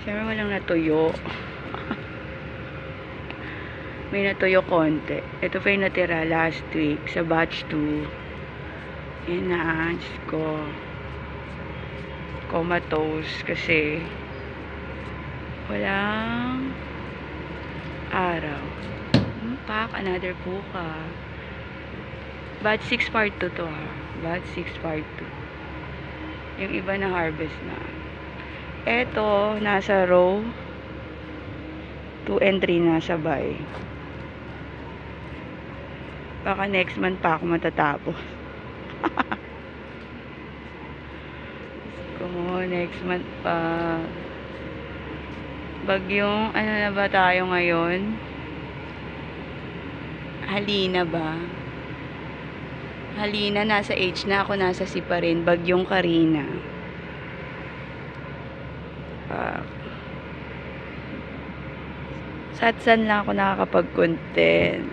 Siyempre walang natuyo. May natuyo konti. Ito pa yung natira last week sa batch 2. Yan na. Diyos ko. Comatose kasi walang araw. Pak, another puka. Batch 6 part 2 to ha. Batch 6 part 2. Yung iba na harvest na. Eto, nasa row 2 and 3 na sabay. Baka next month pa ako matatapos. Kung next month pa. Bagyong, ano na ba tayo ngayon? Halina ba? Halina, nasa H na ako, nasa C pa rin. Bagyong Karina. Satsan lang ako nakakapag-content.